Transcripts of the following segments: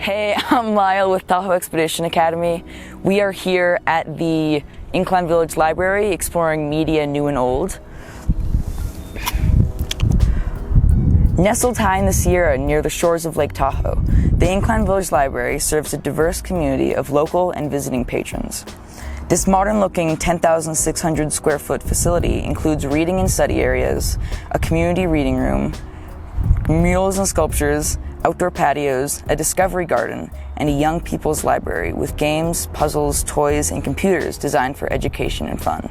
Hey, I'm Lyle with Tahoe Expedition Academy. We are here at the Incline Village Library exploring media new and old. Nestled high in the Sierra near the shores of Lake Tahoe, the Incline Village Library serves a diverse community of local and visiting patrons. This modern-looking 10,600 square foot facility includes reading and study areas, a community reading room, murals and sculptures, outdoor patios, a discovery garden, and a young people's library with games, puzzles, toys, and computers designed for education and fun.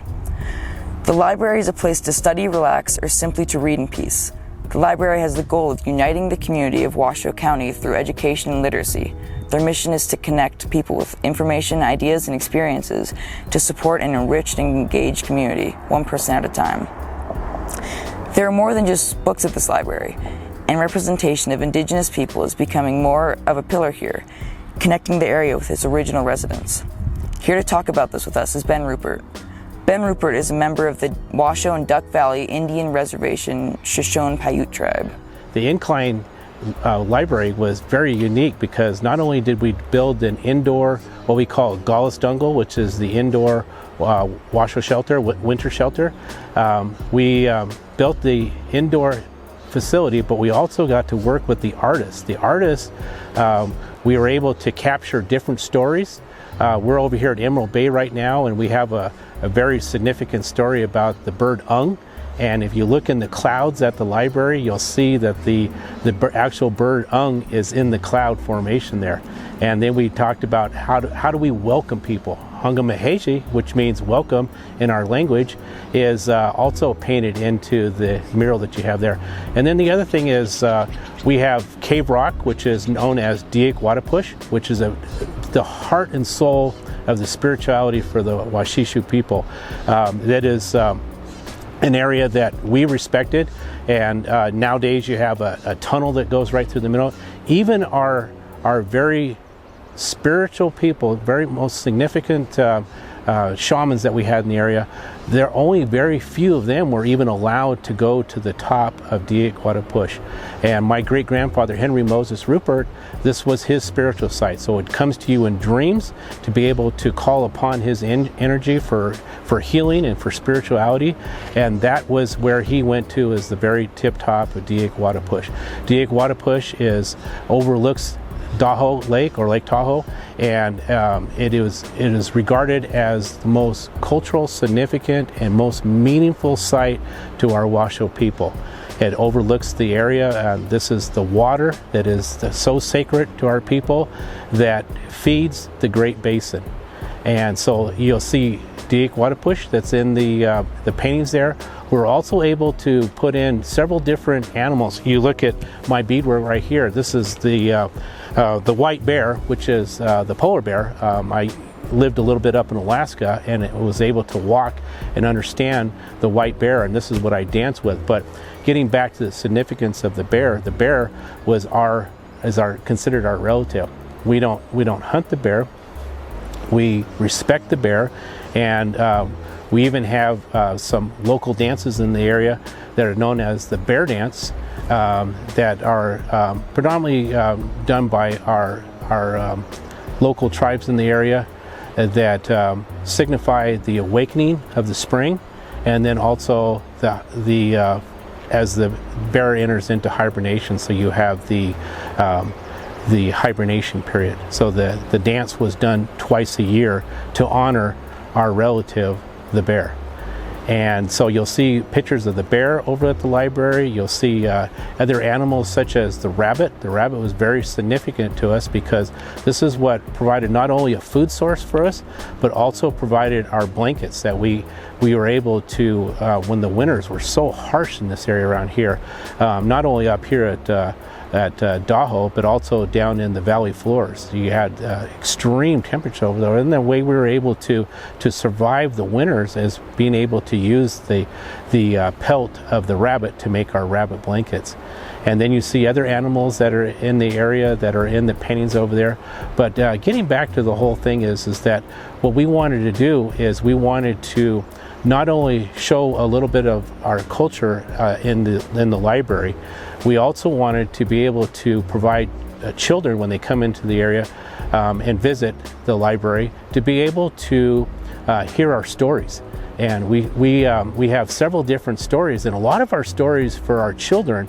The library is a place to study, relax, or simply to read in peace. The library has the goal of uniting the community of Washoe County through education and literacy. Their mission is to connect people with information, ideas, and experiences to support an enriched and engaged community, one person at a time. There are more than just books at this library, and representation of Indigenous people is becoming more of a pillar here, connecting the area with its original residents. Here to talk about this with us is Ben Rupert. Ben Rupert is a member of the Washoe and Duck Valley Indian Reservation Shoshone-Paiute tribe. The Incline Library was very unique because not only did we build an indoor, what we call Gallus Dungle, which is the indoor Washoe shelter, winter shelter. We built the indoor facility, but we also got to work with the artists. The artists, we were able to capture different stories. We're over here at Emerald Bay right now, and we have a very significant story about the bird ung. And if you look in the clouds at the library, you'll see that the actual bird ung is in the cloud formation there. And then we talked about how do we welcome people. Hungamaheji, which means welcome in our language, is also painted into the mural that you have there. And then the other thing is we have Cave Rock, which is known as Da-ow-ga, which is the heart and soul of the spirituality for the Wa-She-Shu people. That is an area that we respected, and nowadays you have a tunnel that goes right through the middle. Even our very spiritual people, very most significant shamans that we had in the area, there are only very few of them were even allowed to go to the top of Da-ow-ga. And my great-grandfather Henry Moses Rupert, this was his spiritual site. So it comes to you in dreams to be able to call upon his energy for healing and for spirituality. And that was where he went to, is the very tip top of Da-ow-ga. Da-ow-ga overlooks Tahoe Lake, or Lake Tahoe, and it is regarded as the most cultural significant and most meaningful site to our Washoe people. It overlooks the area, and this is the water that is so sacred to our people that feeds the Great Basin. And so you'll see Da-ow-ga that's in the paintings there. We're also able to put in several different animals. You look at my beadwork right here. This is the white bear, which is the polar bear. I lived a little bit up in Alaska, and it was able to walk and understand the white bear, and this is what I dance with. But getting back to the significance of the bear was considered our relative. We don't hunt the bear. We respect the bear, and we even have some local dances in the area that are known as the bear dance, that are predominantly done by our local tribes in the area that signify the awakening of the spring, and then also as the bear enters into hibernation. So you have the hibernation period. So the dance was done twice a year to honor our relative, the bear. And so you'll see pictures of the bear over at the library. You'll see other animals such as the rabbit. The rabbit was very significant to us because this is what provided not only a food source for us, but also provided our blankets that we were able to, when the winters were so harsh in this area around here, not only up here at Tahoe, but also down in the valley floors. You had extreme temperature over there, and the way we were able to survive the winters is being able to use the pelt of the rabbit to make our rabbit blankets. And then you see other animals that are in the area that are in the paintings over there. But getting back to the whole thing is that what we wanted to do is we wanted to not only show a little bit of our culture in the library, we also wanted to be able to provide children when they come into the area and visit the library to be able to hear our stories. And we have several different stories, and a lot of our stories for our children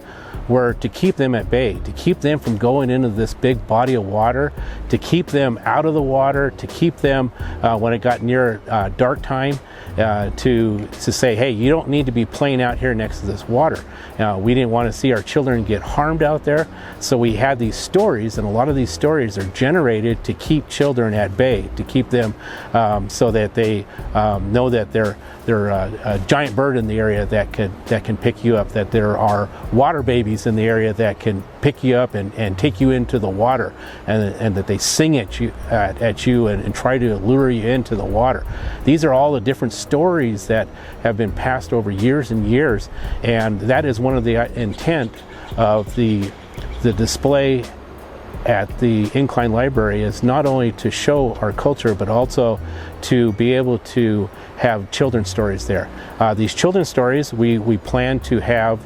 were to keep them at bay, to keep them from going into this big body of water, to keep them out of the water, to keep them when it got near dark time, to say, hey, you don't need to be playing out here next to this water. We didn't want to see our children get harmed out there, so we had these stories, and a lot of these stories are generated to keep children at bay, to keep them so that they know that they're a giant bird in the area that can pick you up, that there are water babies in the area that can pick you up and take you into the water, and that they sing at you and try to lure you into the water. These are all the different stories that have been passed over years and years, and that is one of the intent of the display at the Incline Library, is not only to show our culture but also to be able to have children's stories there. These children's stories we plan to have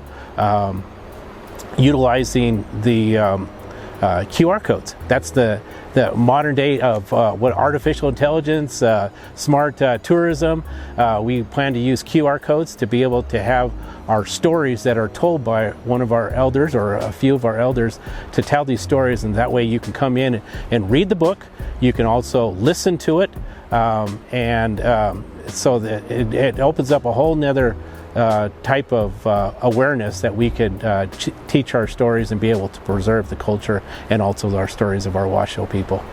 utilizing the QR codes. That's the modern day of what artificial intelligence, smart tourism. We plan to use QR codes to be able to have our stories that are told by one of our elders or a few of our elders to tell these stories, and that way you can come in and read the book. You can also listen to it, so that it opens up a whole nother type of awareness that we could teach our stories and be able to preserve the culture and also our stories of our Washoe people.